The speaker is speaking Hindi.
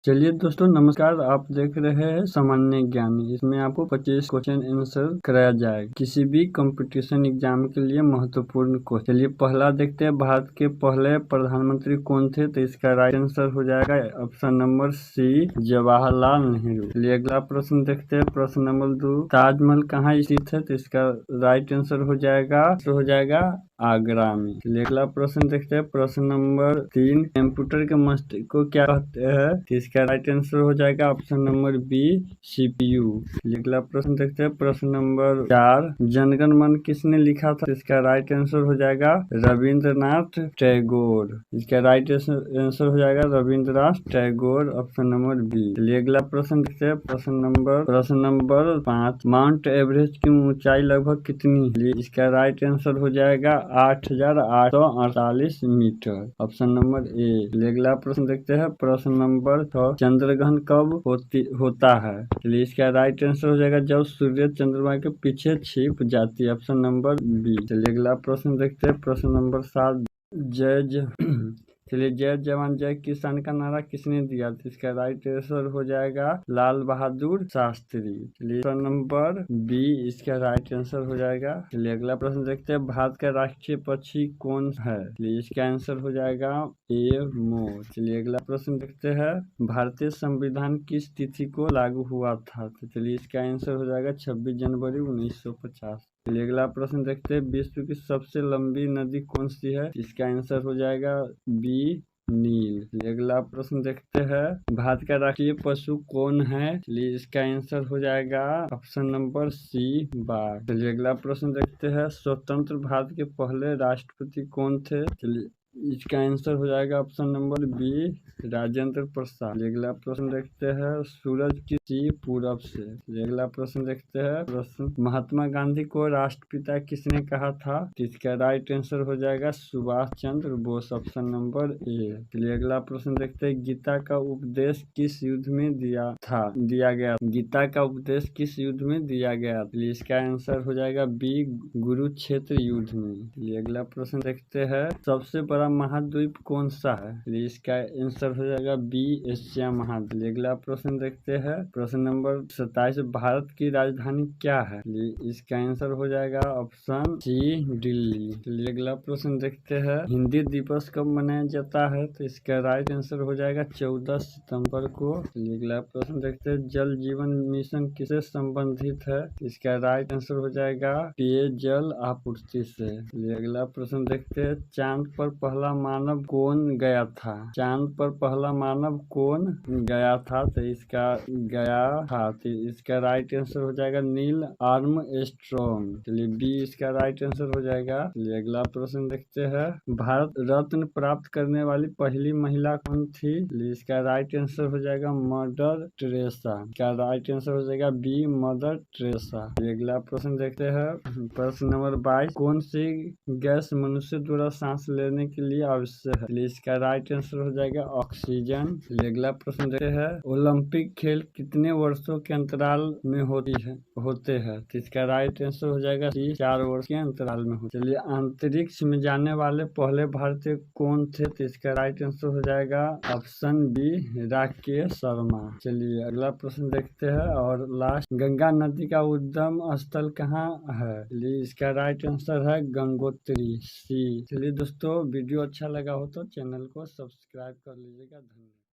चलिए दोस्तों नमस्कार, आप देख रहे हैं सामान्य ज्ञान। इसमें आपको 25 क्वेश्चन आंसर कराया जाएगा किसी भी कंपटीशन एग्जाम के लिए महत्वपूर्ण क्वेश्चन। चलिए पहला देखते हैं, भारत के पहले प्रधानमंत्री कौन थे? तो इसका राइट आंसर हो जाएगा option number C, Jawaharlal Nehru. चलिए अगला प्रश्न देखते हैं, प्रश्न नंबर 2, ताजमहल कहाँ स्थित है? तो इसका राइट आंसर हो जाएगा आगरा में। चलिए अगला प्रश्न देखते हैं, प्रश्न नंबर 3, कंप्यूटर के मस्तिष्क को क्या कहते हैं? तो इसका राइट आंसर हो जाएगा ऑप्शन नंबर बी, सीपीयू। अगला प्रश्न देखते हैं, प्रश्न नंबर 4, जनगण मन किसने लिखा था? इसका राइट आंसर हो जाएगा रविंद्रनाथ टैगोर। इसका राइट आंसर हो जाएगा Rabindranath Tagore, option number B. चलिए अगला प्रश्न देखते हैं, प्रश्न नंबर 5, माउंट एवरेस्ट की ऊंचाई लगभग कितनी है? इसका राइट आंसर हो जाएगा 8,848 मीटर, ऑप्शन नंबर ए। अगला प्रश्न देखते हैं, प्रश्न नंबर 6, चंद्रग्रहण कब होता है? चलिए इसका राइट आंसर हो जाएगा जब सूर्य चंद्रमा के पीछे छिप जाती है, ऑप्शन नंबर बी। चलिए अगला प्रश्न देखते हैं, प्रश्न नंबर 7, जय जवान जय किसान का नारा किसने दिया? तो इसका राइट आंसर हो जाएगा लाल बहादुर शास्त्री। चलिए प्रश्न नंबर बी, इसका राइट आंसर हो जाएगा। चलिए अगला प्रश्न देखते हैं, भारत का राष्ट्रीय पक्षी कौन है? चलिए इसका आंसर हो जाएगा ए, मोर। चलिए अगला प्रश्न देखते हैं, भारतीय संविधान किस तिथि को लागू हुआ था? तो चलिए इसका आंसर हो जाएगा 26 जनवरी 1950। चलिए अगला प्रश्न देखते हैं, विश्व की सबसे लंबी नदी कौन सी है? इसका आंसर हो जाएगा बी, नील। अगला प्रश्न देखते हैं, भारत का राष्ट्रीय पशु कौन है? चलिए इसका आंसर हो जाएगा ऑप्शन नंबर सी, बाघ। चलिए अगला प्रश्न देखते हैं, स्वतंत्र भारत के पहले राष्ट्रपति कौन थे? चलिए इसका आंसर हो जाएगा option number B, Rajendra Prasad. अगला प्रश्न देखते हैं, सूरज किसी पूरब से। अगला प्रश्न देखते हैं, प्रश्न, महात्मा गांधी को राष्ट्रपिता किसने कहा था? इसका राइट आंसर हो जाएगा Subhash Chandra Bose, option number A. चलिए अगला प्रश्न देखते हैं, गीता का उपदेश किस युद्ध में दिया गया? गीता का उपदेश किस युद्ध में दिया गया? चलिए इसका आंसर हो जाएगा बी, कुरुक्षेत्र युद्ध में। चलिए अगला प्रश्न देखते हैं, सबसे बड़ा महाद्वीप कौन सा है? इसका आंसर हो जाएगा बी, एशिया महाद्वीप। अगला प्रश्न देखते हैं, प्रश्न नंबर 27, भारत की राजधानी क्या है? इसका आंसर हो जाएगा ऑप्शन सी, दिल्ली। अगला प्रश्न देखते हैं, हिंदी दिवस कब मनाया जाता है? तो इसका राइट आंसर हो जाएगा 14 सितंबर को। अगला प्रश्न देखते हैं, जल जीवन मिशन किससे संबंधित है? इसका राइट आंसर हो जाएगा पेयजल आपूर्ति से। अगला प्रश्न देखते हैं, चांद पर पहला मानव कौन गया था? चांद पर पहला मानव कौन गया था? तो इसका राइट आंसर हो जाएगा नील आर्मस्ट्रॉन्ग। चलिए बी, इसका राइट आंसर हो जाएगा। चलिए अगला प्रश्न देखते हैं, भारत रत्न प्राप्त करने वाली पहली महिला कौन थी? इसका राइट आंसर हो जाएगा मदर टेरेसा। इसका राइट आंसर हो जाएगा बी, मदर टेरेसा। अगला प्रश्न देखते हैं, प्रश्न नंबर 22, कौन सी गैस मनुष्य द्वारा सांस लेने के लिए आवश्यक है? इसका राइट आंसर हो जाएगा ऑक्सीजन। अगला प्रश्न देखते हैं, ओलंपिक खेल कितने वर्षों के अंतराल में होते हैं? तो इसका राइट आंसर हो जाएगा 4 वर्ष के अंतराल में होते। चलिए अंतरिक्ष में जाने वाले पहले भारतीय कौन थे? तो इसका राइट आंसर हो जाएगा ऑप्शन बी, राकेश शर्मा। चलिए अगला प्रश्न देखते हैं और लास्ट, गंगा नदी का उद्गम स्थल कहाँ है? इसका राइट आंसर है गंगोत्री, सी। चलिए दोस्तों, वीडियो अच्छा लगा हो तो चैनल को सब्सक्राइब कर लीजिएगा। धन्यवाद।